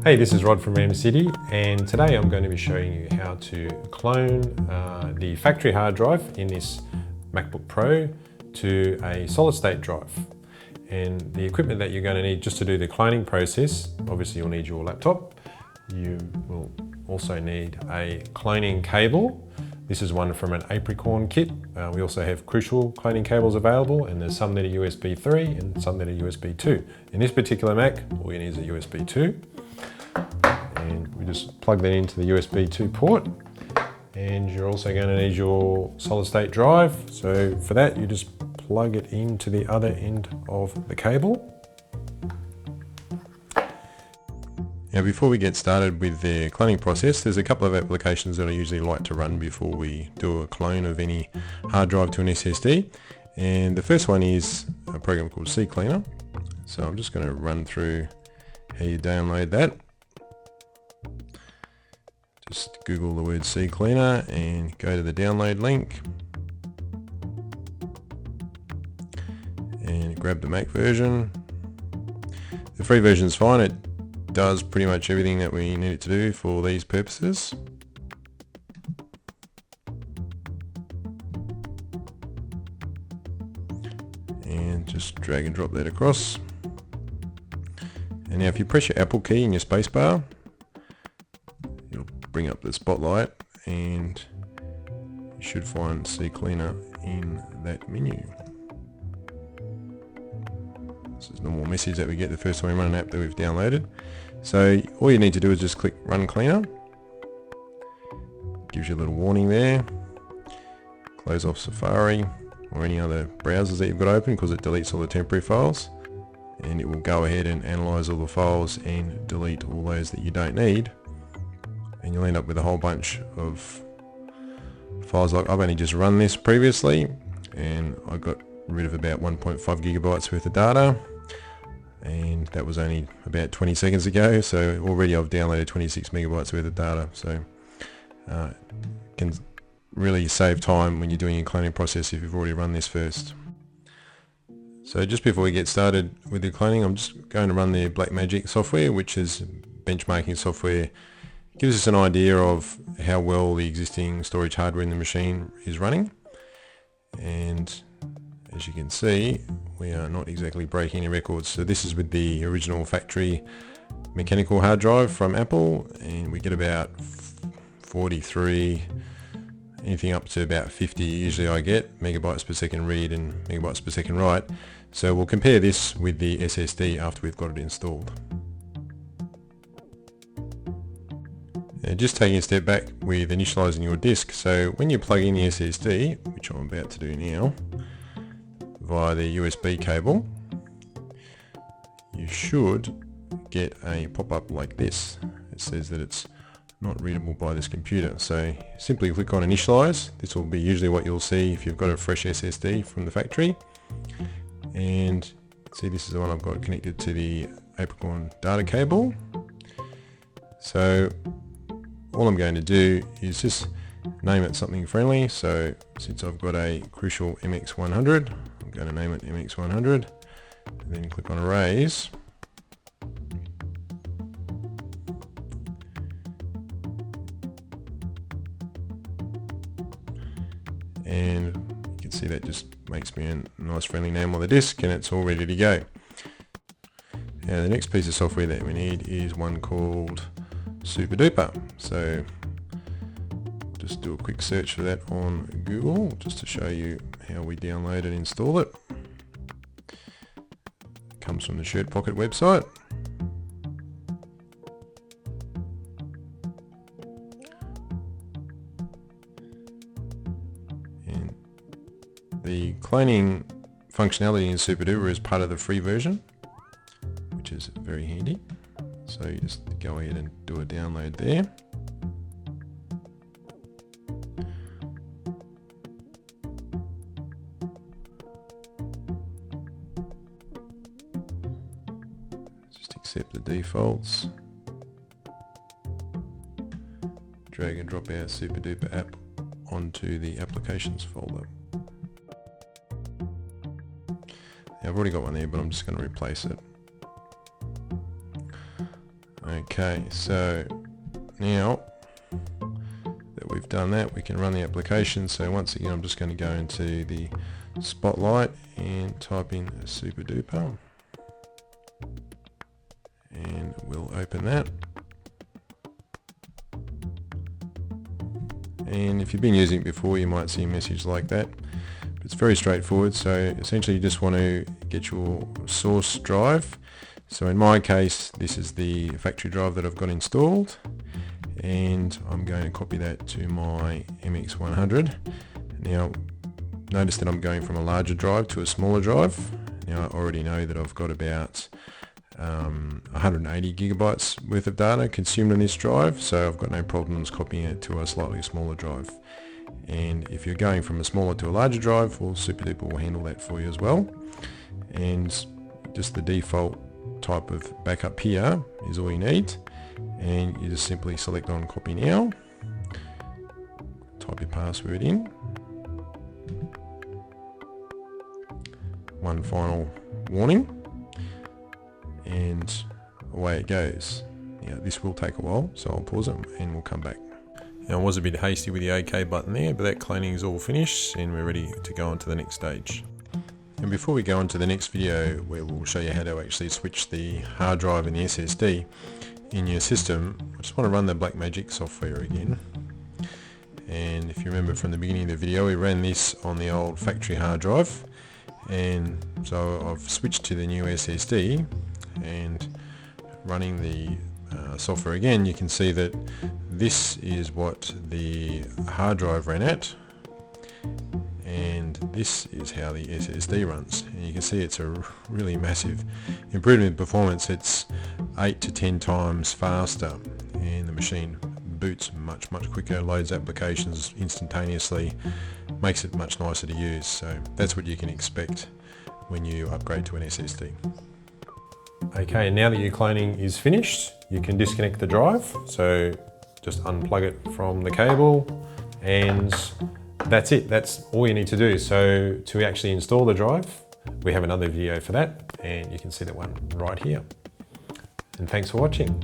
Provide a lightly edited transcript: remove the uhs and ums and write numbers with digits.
Hey, this is Rod from RamCity, and today I'm going to be showing you how to clone the factory hard drive in this MacBook Pro to a solid state drive. And the equipment that you're going to need just to do the cloning process, obviously you'll need your laptop. You will also need a cloning cable. This is one from an Apricorn kit. We also have Crucial cloning cables available, and there's some that are USB 3 and some that are USB 2. In this particular Mac, all you need is a USB 2. And we just plug that into the USB 2 port, and you're also going to need your solid state drive. So for that, you just plug it into the other end of the cable. Now before we get started with the cloning process, there's a couple of applications that I usually like to run before we do a clone of any hard drive to an SSD. And the first one is a program called CCleaner. So I'm just going to run through how you download that. Just Google the word CCleaner and go to the download link and grab the Mac version. The free version is fine. It does pretty much everything that we need it to do for these purposes. And just drag and drop that across. And now if you press your Apple key in your spacebar, it'll bring up the spotlight and you should find CCleaner in that menu. This is the normal message that we get the first time we run an app that we've downloaded. So all you need to do is just click Run Cleaner. Gives you a little warning there. Close off Safari or any other browsers that you've got open because it deletes all the temporary files. And it will go ahead and analyze all the files and delete all those that you don't need. And you'll end up with a whole bunch of files. Like I've only just run this previously and I got rid of about 1.5 gigabytes worth of data. And that was only about 20 seconds ago, so already I've downloaded 26 megabytes worth of data. So can really save time when you're doing your cloning process if you've already run this first. So just before we get started with the cloning, I'm just going to run the Blackmagic software, which is benchmarking software. It gives us an idea of how well the existing storage hardware in the machine is running. And as you can see, we are not exactly breaking any records. So this is with the original factory mechanical hard drive from Apple, and we get about 43, anything up to about 50 usually I get, megabytes per second read and megabytes per second write. So we'll compare this with the SSD after we've got it installed. Now just taking a step back with initializing your disk. So when you plug in the SSD, which I'm about to do now, via the USB cable, you should get a pop-up like this. It says that it's not readable by this computer. So simply click on initialize. This will be usually what you'll see if you've got a fresh SSD from the factory. And see, this is the one I've got connected to the Apricorn data cable. So all I'm going to do is just name it something friendly. So since I've got a Crucial MX100, I'm going to name it MX100, and then click on Erase. And you can see that just makes me a nice friendly name on the disk, and it's all ready to go. Now the next piece of software that we need is one called superduper. So just do a quick search for that on Google just to show you how we download and install it. It comes from the Shirt Pocket website. And the cloning functionality in superduper is part of the free version, which is very handy. So you just go ahead and do a download there. Just accept the defaults. Drag and drop our superduper app onto the applications folder. Now, I've already got one there, but I'm just going to replace it. Okay, so now that we've done that, we can run the application. So once again, I'm just going to go into the Spotlight and type in superduper, and we'll open that. And if you've been using it before, you might see a message like that. But it's very straightforward. So essentially you just want to get your source drive. So in my case, this is the factory drive that I've got installed, and I'm going to copy that to my MX100. Now notice that I'm going from a larger drive to a smaller drive. Now I already know that I've got about 180 gigabytes worth of data consumed on this drive, so I've got no problems copying it to a slightly smaller drive. And if you're going from a smaller to a larger drive, well, SuperDuper will handle that for you as well. And just the default type of backup here is all you need, and you just simply select on copy now, type your password in, one final warning, and away it goes. Now this will take a while, so I'll pause it and we'll come back. Now I was a bit hasty with the OK button there, but that cleaning is all finished and we're ready to go on to the next stage. And before we go on to the next video, where we'll show you how to actually switch the hard drive and the SSD in your system, I just want to run the Blackmagic software again. And if you remember from the beginning of the video, we ran this on the old factory hard drive, and so I've switched to the new SSD, and running the software again, you can see that this is what the hard drive ran at, and this is how the SSD runs. And you can see it's a really massive improvement in performance. It's 8 to 10 times faster, and the machine boots much quicker, loads applications instantaneously, makes it much nicer to use. So that's what you can expect when you upgrade to an SSD. Okay, now that your cloning is finished, you can disconnect the drive. So just unplug it from the cable, and that's it. That's all you need to do. So to actually install the drive, we have another video for that, and you can see that one right here. And thanks for watching.